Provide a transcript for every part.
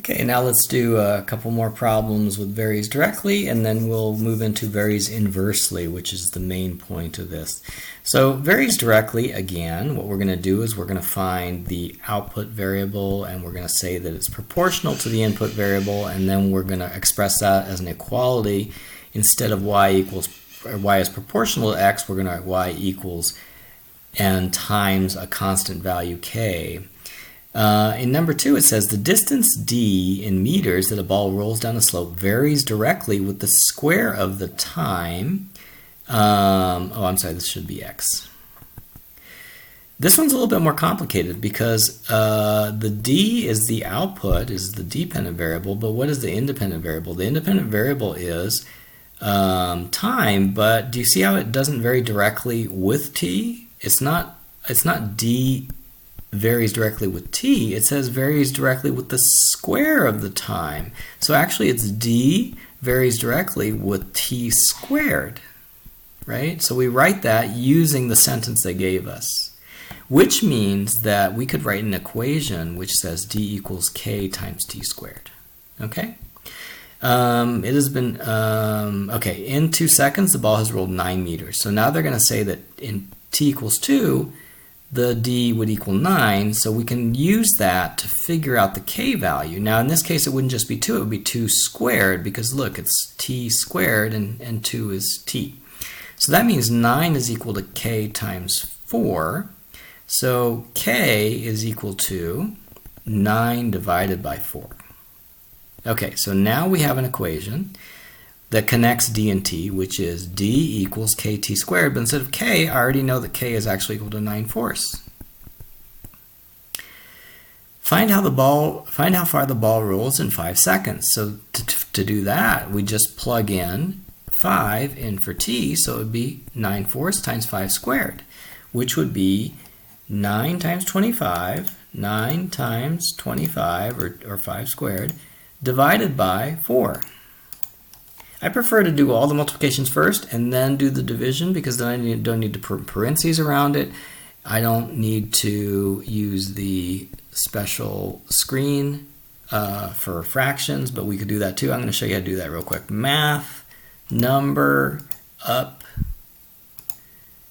Okay, now let's do a couple more problems with varies directly, and then we'll move into varies inversely, which is the main point of this. So varies directly, again, what we're going to do is we're going to find the output variable, and we're going to say that it's proportional to the input variable, and then we're going to express that as an equality. Instead of y is proportional to x, we're going to write y equals n times a constant value k. In number 2, it says the distance d in meters that a ball rolls down a slope varies directly with the square of the time. I'm sorry, this should be x. This one's a little bit more complicated because the d is the output, is the dependent variable, but what is the independent variable? The independent variable is time, but do you see how it doesn't vary directly with t? It's not d varies directly with t, it says varies directly with the square of the time. So actually it's d varies directly with t squared, right? So we write that using the sentence they gave us, which means that we could write an equation which says d equals k times t squared, okay? It has been, okay, in 2 seconds the ball has rolled 9 meters. So now they're going to say that in t equals 2, the d would equal 9, so we can use that to figure out the k value. Now in this case it wouldn't just be 2, it would be 2 squared, because look, it's t squared and 2 is t. So that means 9 is equal to k times 4, so k is equal to 9 divided by 4. Okay, so now we have an equation that connects d and t, which is d equals kt squared, but instead of k, I already know that k is actually equal to 9/4. Find how far the ball rolls in 5 seconds. So to do that, we just plug in 5 in for t, so it would be 9/4 times 5 squared, which would be 9 times 25, 9 times 25, or 5 squared, divided by 4. I prefer to do all the multiplications first and then do the division, because then I don't need to put parentheses around it. I don't need to use the special screen for fractions, but we could do that too. I'm going to show you how to do that real quick. Math, number, up,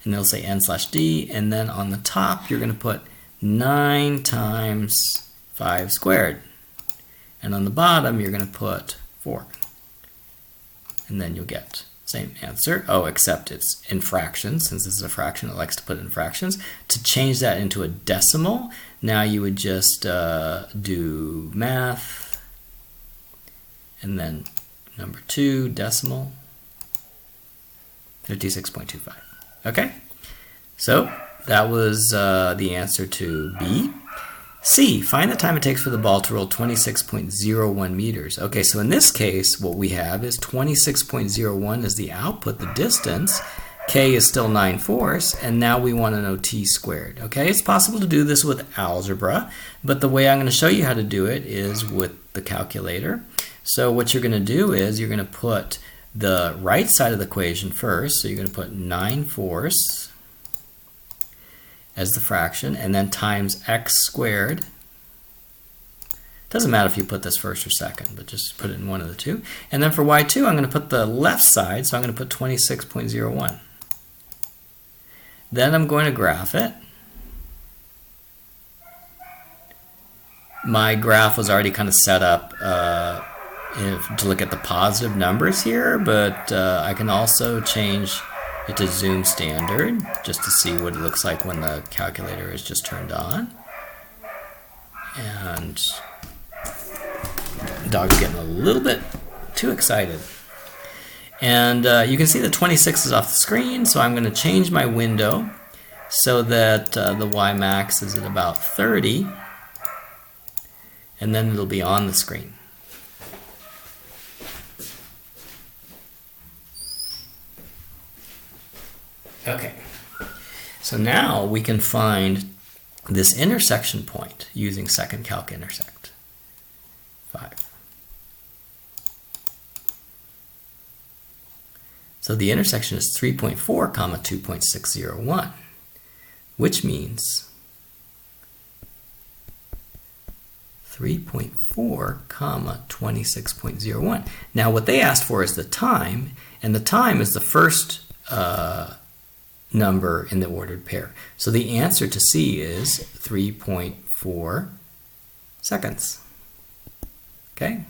and it'll say n/d, and then on the top you're going to put 9 times 5 squared, and on the bottom you're going to put 4. And then you'll get the same answer. Oh, except it's in fractions. Since this is a fraction, it likes to put it in fractions. To change that into a decimal, now you would just do math, and then number 2, decimal, 56.25. Okay? So that was the answer to B. C, find the time it takes for the ball to roll 26.01 meters. Okay, so in this case, what we have is 26.01 is the output, the distance. K is still 9/4, and now we want to know t squared. Okay, it's possible to do this with algebra, but the way I'm going to show you how to do it is with the calculator. So what you're going to do is you're going to put the right side of the equation first. So you're going to put 9/4 as the fraction, and then times x squared. Doesn't matter if you put this first or second, but just put it in one of the two. And then for y2, I'm going to put the left side, so I'm going to put 26.01. Then I'm going to graph it. My graph was already kind of set up to look at the positive numbers here, but I can also change it to zoom standard just to see what it looks like when the calculator is just turned on. And the dog's getting a little bit too excited. And you can see the 26 is off the screen, so I'm going to change my window so that the y max is at about 30, and then it'll be on the screen. Okay, so now we can find this intersection point using second calc intersect. 5. So the intersection is 3.4 comma 2.601, which means 3.4 comma 26.01. Now what they asked for is the time, and the time is the first number in the ordered pair. So the answer to C is 3.4 seconds. Okay?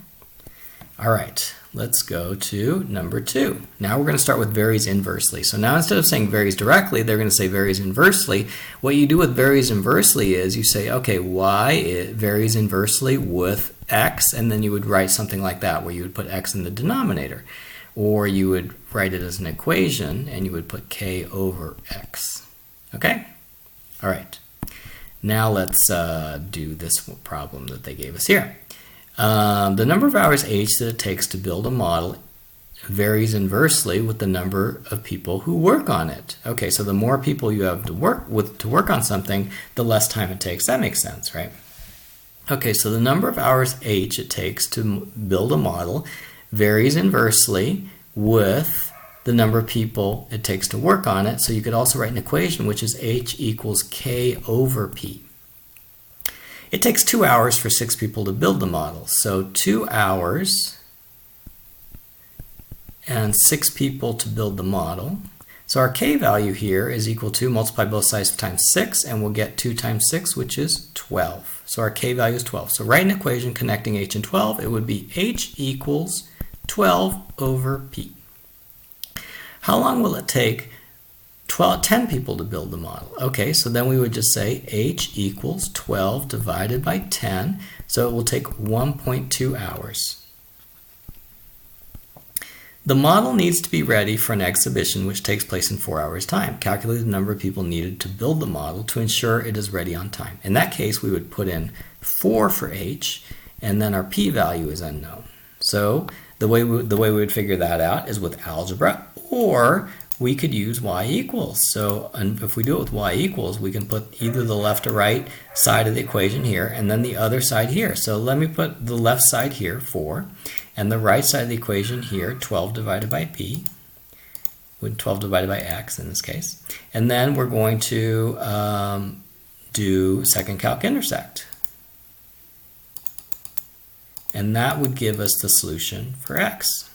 All right, let's go to number 2. Now we're going to start with varies inversely. So now instead of saying varies directly, they're going to say varies inversely. What you do with varies inversely is you say, okay, y varies inversely with x, and then you would write something like that, where you would put x in the denominator. Or you would write it as an equation, and you would put k over x. Okay? All right. Now let's do this problem that they gave us here. The number of hours h that it takes to build a model varies inversely with the number of people who work on it. Okay, so the more people you have to work on something, the less time it takes. That makes sense, right? Okay, so the number of hours h it takes to build a model varies inversely with the number of people it takes to work on it. So you could also write an equation which is h equals k over p. It takes 2 hours for 6 people to build the model. So 2 hours and 6 people to build the model. So our k value here is equal to, multiply both sides times 6, and we'll get 2 times 6, which is 12. So our k value is 12. So write an equation connecting h and 12. It would be h equals 12 over p. How long will it take 10 people to build the model? Okay, so then we would just say h equals 12 divided by 10. So it will take 1.2 hours. The model needs to be ready for an exhibition which takes place in 4 hours' time. Calculate the number of people needed to build the model to ensure it is ready on time. In that case, we would put in 4 for h, and then our p value is unknown. So the way we would figure that out is with algebra, or we could use y equals. So if we do it with y equals, we can put either the left or right side of the equation here, and then the other side here. So let me put the left side here, 4, and the right side of the equation here, 12 divided by p, with 12 divided by x in this case. And then we're going to do second calc intersect. And that would give us the solution for x.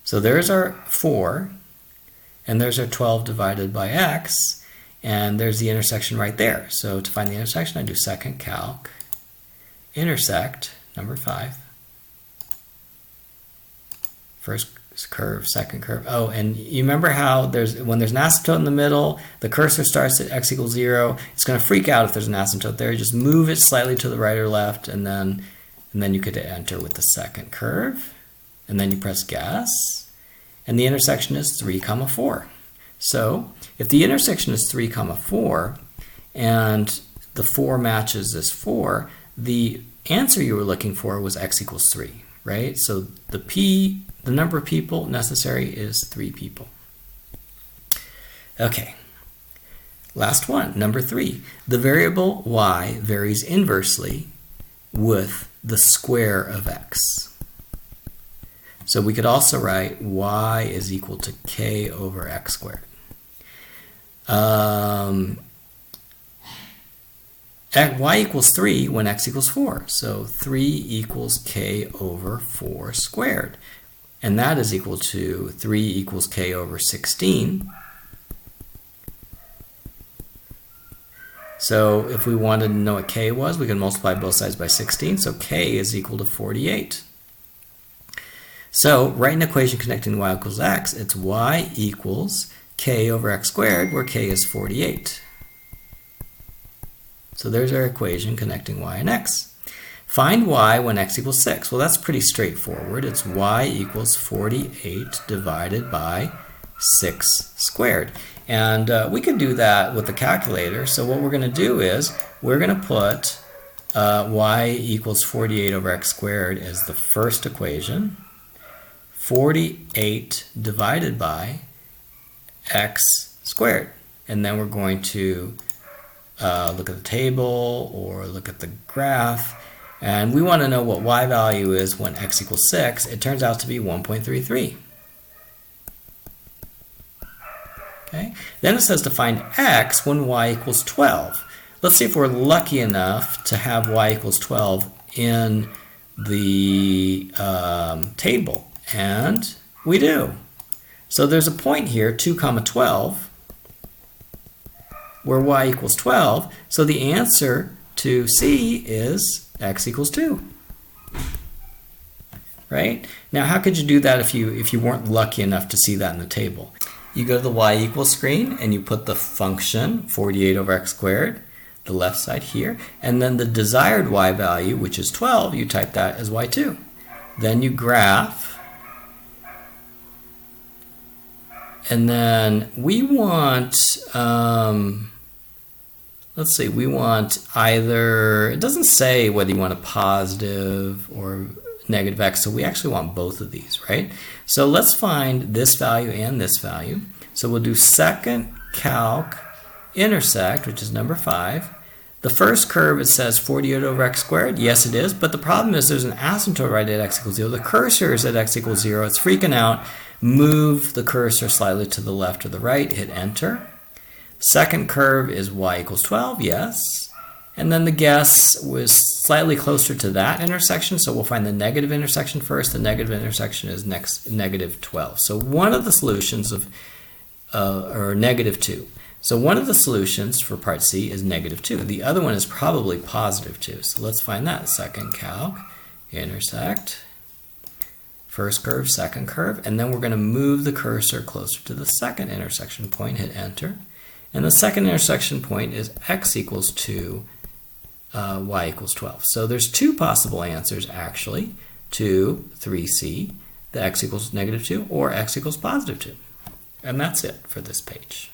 So there's our 4, and there's our 12 divided by x, and there's the intersection right there. So to find the intersection, I do second calc intersect, number 5. First curve, second curve. Oh, and you remember how when there's an asymptote in the middle, the cursor starts at x equals 0. It's going to freak out if there's an asymptote there. You just move it slightly to the right or left, and then you could enter with the second curve, and then you press guess, and the intersection is 3, 4. So if the intersection is 3, 4, and the 4 matches this 4, the answer you were looking for was x equals 3, right? So the number of people necessary is 3 people. Okay, last one, number 3. The variable y varies inversely with the square of x. So we could also write y is equal to k over x squared. Y equals 3 when x equals 4. So 3 equals k over 4 squared. And that is equal to 3 equals k over 16. So if we wanted to know what k was, we can multiply both sides by 16. So k is equal to 48. So write an equation connecting y equals x. It's y equals k over x squared, where k is 48. So there's our equation connecting y and x. Find y when x equals 6. Well, that's pretty straightforward. It's y equals 48 divided by 6 squared. And we could do that with the calculator. So what we're going to do is we're going to put y equals 48 over x squared as the first equation. 48 divided by x squared. And then we're going to look at the table or look at the graph. And we want to know what y value is when x equals 6. It turns out to be 1.33. Okay. Then it says to find x when y equals 12. let's see if we're lucky enough to have y equals 12 in the table. And we do. So there's a point here, 2 comma 12, where y equals 12. So the answer to C is x equals 2. Right? Now, how could you do that if you weren't lucky enough to see that in the table? You go to the y equals screen and you put the function 48 over x squared, the left side here, and then the desired y value, which is 12, you type that as y2. Then you graph, and then we want, let's see, we want either, it doesn't say whether you want a positive or negative x, so we actually want both of these, right? So let's find this value and this value. So we'll do second calc intersect, which is number 5. The first curve, it says 48 over x squared. Yes, it is, but the problem is there's an asymptote right at x equals 0. The cursor is at x equals 0. It's freaking out. Move the cursor slightly to the left or the right. Hit enter. Second curve is y equals 12. Yes. And then the guess was slightly closer to that intersection, so we'll find the negative intersection first. The negative intersection is next negative 12. So one of the solutions of, or negative 2. So one of the solutions for part C is negative 2. The other one is probably positive 2. So let's find that. Second calc, intersect, first curve, second curve, and then we're going to move the cursor closer to the second intersection point, hit enter. And the second intersection point is x equals 2, y equals 12. So there's 2 possible answers actually to 3C, the x equals negative 2 or x equals positive 2. And that's it for this page.